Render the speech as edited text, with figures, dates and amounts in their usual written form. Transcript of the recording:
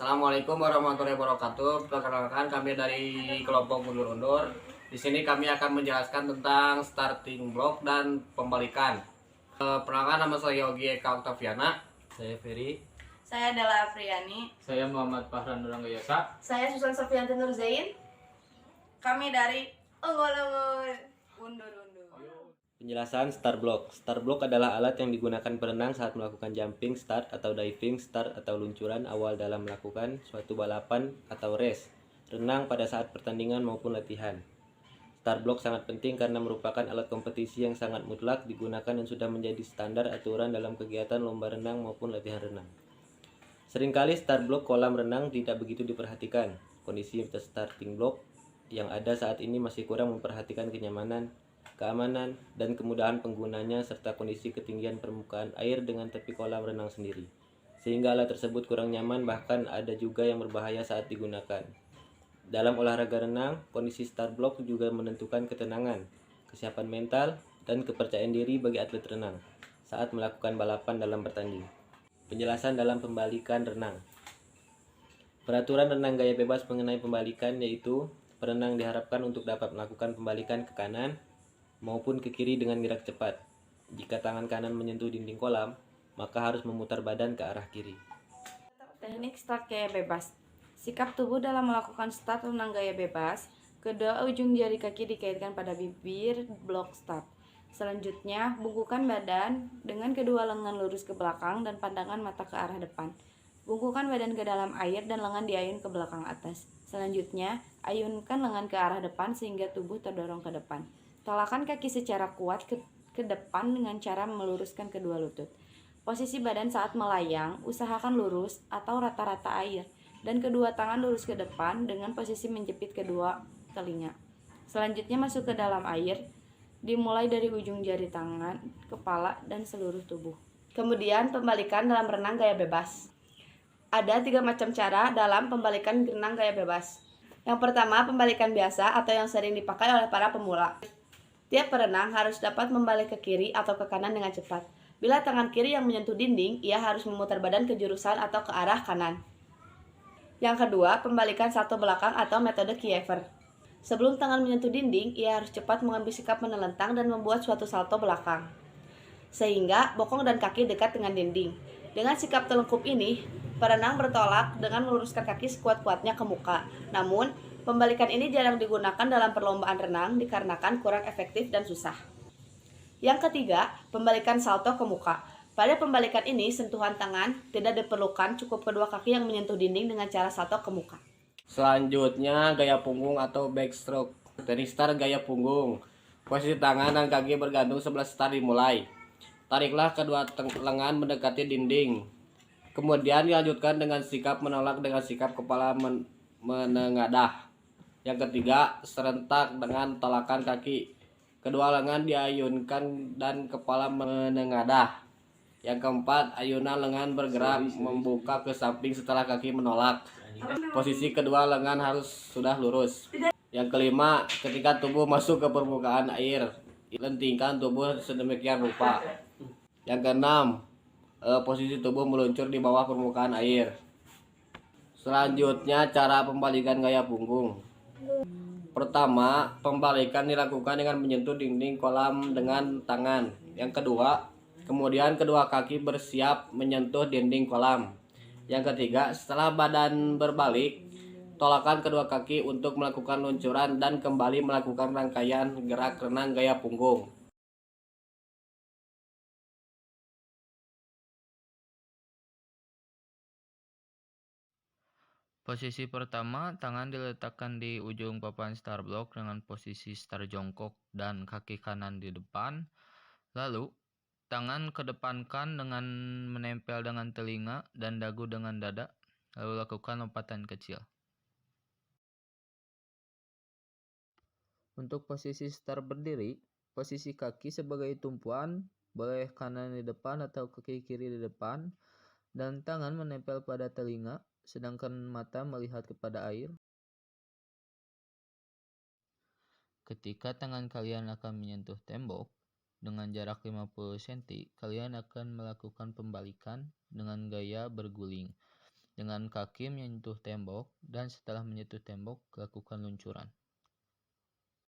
Assalamualaikum warahmatullahi wabarakatuh. Perkenalkan kami dari kelompok undur-undur. Di sini kami akan menjelaskan tentang starting block dan pembalikan. Perkenalkan, nama saya Yogi Eka Oktaviana. Saya Ferry. Saya adalah Apriyani. Saya Muhammad Fahran Nuranggayasa. Saya Susan Sofianti Nur Zain. Kami dari Unggul-Unggul Undur-Undur. Penjelasan start block. Start block adalah alat yang digunakan perenang saat melakukan jumping start atau diving start atau luncuran awal dalam melakukan suatu balapan atau race, renang pada saat pertandingan maupun latihan. Start block sangat penting karena merupakan alat kompetisi yang sangat mutlak digunakan dan sudah menjadi standar aturan dalam kegiatan lomba renang maupun latihan renang. Seringkali start block kolam renang tidak begitu diperhatikan. Kondisi starting block yang ada saat ini masih kurang memperhatikan kenyamanan, keamanan, dan kemudahan penggunanya serta kondisi ketinggian permukaan air dengan tepi kolam renang sendiri. Sehingga alat tersebut kurang nyaman, bahkan ada juga yang berbahaya saat digunakan. Dalam olahraga renang, kondisi start block juga menentukan ketenangan, kesiapan mental, dan kepercayaan diri bagi atlet renang saat melakukan balapan dalam bertanding. Penjelasan dalam pembalikan renang. Peraturan renang gaya bebas mengenai pembalikan yaitu perenang diharapkan untuk dapat melakukan pembalikan ke kanan maupun ke kiri dengan gerak cepat. Jika tangan kanan menyentuh dinding kolam, maka harus memutar badan ke arah kiri. Teknik start gaya bebas. Sikap tubuh dalam melakukan start renang gaya bebas. Kedua ujung jari kaki dikaitkan pada bibir blok start. Selanjutnya, bungkukan badan dengan kedua lengan lurus ke belakang dan pandangan mata ke arah depan. Bungkukan badan ke dalam air dan lengan diayun ke belakang atas. Selanjutnya, ayunkan lengan ke arah depan sehingga tubuh terdorong ke depan. Tolakkan kaki secara kuat ke depan dengan cara meluruskan kedua lutut. Posisi badan saat melayang, usahakan lurus atau rata-rata air, dan kedua tangan lurus ke depan dengan posisi menjepit kedua telinga. Selanjutnya masuk ke dalam air, dimulai dari ujung jari tangan, kepala, dan seluruh tubuh. Kemudian pembalikan dalam renang gaya bebas. Ada 3 macam cara dalam pembalikan renang gaya bebas. Yang pertama, pembalikan biasa atau yang sering dipakai oleh para pemula. Tiap perenang harus dapat membalik ke kiri atau ke kanan dengan cepat. Bila tangan kiri yang menyentuh dinding, ia harus memutar badan ke jurusan atau ke arah kanan. Yang kedua, pembalikan salto belakang atau metode Kiefer. Sebelum tangan menyentuh dinding, ia harus cepat mengambil sikap menelentang dan membuat suatu salto belakang, sehingga bokong dan kaki dekat dengan dinding. Dengan sikap telungkup ini, perenang bertolak dengan meluruskan kaki sekuat-kuatnya ke muka. Namun, pembalikan ini jarang digunakan dalam perlombaan renang dikarenakan kurang efektif dan susah. Yang ketiga, pembalikan salto ke muka. Pada pembalikan ini, sentuhan tangan tidak diperlukan, cukup kedua kaki yang menyentuh dinding dengan cara salto ke muka. Selanjutnya, gaya punggung atau backstroke. Teknik start gaya punggung. Posisi tangan dan kaki bergantung sebelah start dimulai. Tariklah kedua lengan mendekati dinding. Kemudian dilanjutkan dengan sikap menolak dengan sikap kepala menengadah. Yang ketiga, serentak dengan tolakan kaki. Kedua lengan diayunkan dan kepala menengadah. Yang keempat, ayunan lengan bergerak membuka ke samping setelah kaki menolak. Posisi kedua lengan harus sudah lurus. Yang kelima, ketika tubuh masuk ke permukaan air, lentingkan tubuh sedemikian rupa. Yang keenam, posisi tubuh meluncur di bawah permukaan air. Selanjutnya, cara pembalikan gaya punggung. Pertama, pembalikan dilakukan dengan menyentuh dinding kolam dengan tangan. Yang kedua, kemudian kedua kaki bersiap menyentuh dinding kolam. Yang ketiga, setelah badan berbalik, tolakkan kedua kaki untuk melakukan luncuran dan kembali melakukan rangkaian gerak renang gaya punggung. Posisi pertama, tangan diletakkan di ujung papan start block dengan posisi start jongkok dan kaki kanan di depan. Lalu, tangan kedepankan dengan menempel dengan telinga dan dagu dengan dada. Lalu lakukan lompatan kecil. Untuk posisi start berdiri, posisi kaki sebagai tumpuan, boleh kanan di depan atau kaki kiri di depan, dan tangan menempel pada telinga, sedangkan mata melihat kepada air. Ketika tangan kalian akan menyentuh tembok dengan jarak 50 cm, kalian akan melakukan pembalikan dengan gaya berguling. dengan kaki menyentuh tembok dan setelah menyentuh tembok lakukan luncuran.